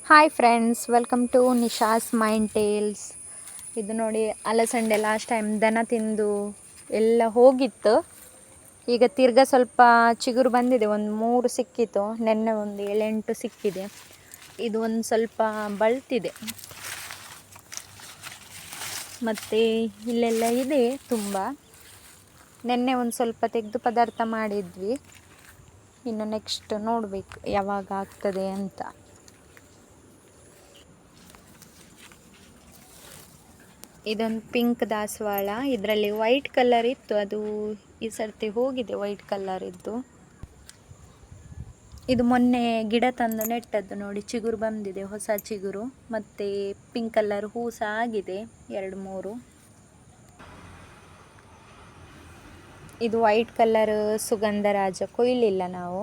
Hi friends, welcome to Nisha's mind tales. ಇದು ನೋಡಿ, ಅಲಸಂಡೆ ಲಾಸ್ಟ್ ಟೈಮ್ ದನ ತಿಂದು ಎಲ್ಲ ಹೋಗಿತ್ತು. ಈಗ ತಿರ್ಗಾ ಸ್ವಲ್ಪ ಚಿಗುರು ಬಂದಿದೆ. ಒಂದು 3 ಸಿಕ್ಕಿತ್ತು. ನೆನ್ನೆ ಒಂದು 7-8 ಸಿಕ್ಕಿದೆ. ಇದು ಒಂದು ಸ್ವಲ್ಪ ಬಳ್ತಿದೆ. ಮತ್ತು ಇಲ್ಲೆಲ್ಲ ಇದೆ ತುಂಬ. ನೆನ್ನೆ ಒಂದು ಸ್ವಲ್ಪ ತೆಗೆದು ಪದಾರ್ಥ ಮಾಡಿದ್ವಿ. ಇನ್ನು ನೆಕ್ಸ್ಟ್ ನೋಡಬೇಕು ಯಾವಾಗ ಆಗ್ತದೆ ಅಂತ. ಇದೊಂದು ಪಿಂಕ್ ದಾಸವಾಳ. ಇದರಲ್ಲಿ ವೈಟ್ ಕಲರ್ ಇತ್ತು, ಅದು ಈ ಸರ್ತಿ ಹೋಗಿದೆ ವೈಟ್ ಕಲರ್ ಇದ್ದು. ಇದು ಮೊನ್ನೆ ಗಿಡ ತಂದು ನೆಟ್ಟದ್ದು ನೋಡಿ, ಚಿಗುರು ಬಂದಿದೆ, ಹೊಸ ಚಿಗುರು. ಮತ್ತು ಪಿಂಕ್ ಕಲರ್ ಹೂ ಸಹ ಆಗಿದೆ 2-3. ಇದು ವೈಟ್ ಕಲರ್ ಸುಗಂಧರಾಜ, ಕೊಯ್ಲಿಲ್ಲ ನಾವು.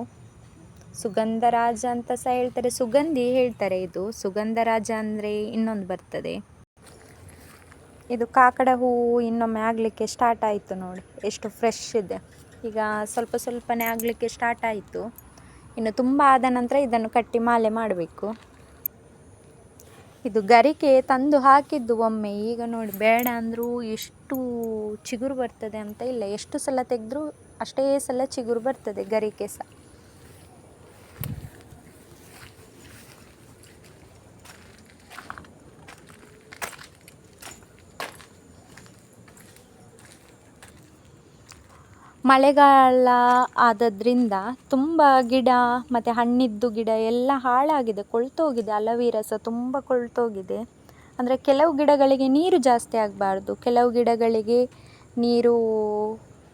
ಸುಗಂಧರಾಜ ಅಂತ ಸಹ ಹೇಳ್ತಾರೆ, ಸುಗಂಧಿ ಹೇಳ್ತಾರೆ. ಇದು ಸುಗಂಧರಾಜ ಅಂದರೆ ಇನ್ನೊಂದು ಬರ್ತದೆ. ಇದು ಕಾಕಡ ಹೂವು ಇನ್ನೊಮ್ಮೆ ಆಗಲಿಕ್ಕೆ ಸ್ಟಾರ್ಟ್ ಆಯಿತು ನೋಡಿ, ಎಷ್ಟು ಫ್ರೆಶ್ ಇದೆ. ಈಗ ಸ್ವಲ್ಪ ಸ್ವಲ್ಪನೇ ಆಗಲಿಕ್ಕೆ ಸ್ಟಾರ್ಟ್ ಆಯಿತು. ಇನ್ನು ತುಂಬ ಆದ ನಂತರ ಇದನ್ನು ಕಟ್ಟಿ ಮಾಲೆ ಮಾಡಬೇಕು. ಇದು ಗರಿಕೆ ತಂದು ಹಾಕಿದ್ದು ಒಮ್ಮೆ. ಈಗ ನೋಡಿ, ಬೇಡ ಅಂದರೂ ಎಷ್ಟು ಚಿಗುರು ಬರ್ತದೆ ಅಂತ ಇಲ್ಲ. ಎಷ್ಟು ಸಲ ತೆಗೆದ್ರೂ ಅಷ್ಟೇ ಸಲ ಚಿಗುರು ಬರ್ತದೆ ಗರಿಕೆ ಸಹ. ಮಳೆಗಾಲ ಆದದ್ರಿಂದ ತುಂಬ ಗಿಡ ಮತ್ತು ಹಣ್ಣಿದ್ದು ಗಿಡ ಎಲ್ಲ ಹಾಳಾಗಿದೆ, ಕೊಳ್ತೋಗಿದೆ. ಅಲವೀರ ಸಹ ತುಂಬ ಕೊಳ್ತೋಗಿದೆ. ಅಂದರೆ ಕೆಲವು ಗಿಡಗಳಿಗೆ ನೀರು ಜಾಸ್ತಿ ಆಗಬಾರ್ದು, ಕೆಲವು ಗಿಡಗಳಿಗೆ ನೀರು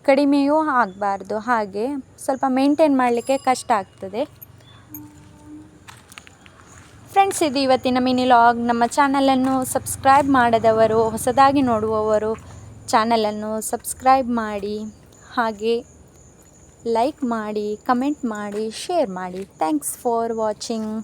ಕಡಿಮೆಯೂ ಆಗಬಾರ್ದು. ಹಾಗೆ ಸ್ವಲ್ಪ ಮೇಂಟೈನ್ ಮಾಡಲಿಕ್ಕೆ ಕಷ್ಟ ಆಗ್ತದೆ. ಫ್ರೆಂಡ್ಸ್, ಇದು ಇವತ್ತಿನ ಮಿನಿ ಲಾಗ್. ನಮ್ಮ ಚಾನಲನ್ನು ಸಬ್ಸ್ಕ್ರೈಬ್ ಮಾಡದವರು, ಹೊಸದಾಗಿ ನೋಡುವವರು ಚಾನಲನ್ನು ಸಬ್ಸ್ಕ್ರೈಬ್ ಮಾಡಿ, ಹಾಗೆ ಲೈಕ್ ಮಾಡಿ, ಕಮೆಂಟ್ ಮಾಡಿ, ಶೇರ್ ಮಾಡಿ. Thanks for watching.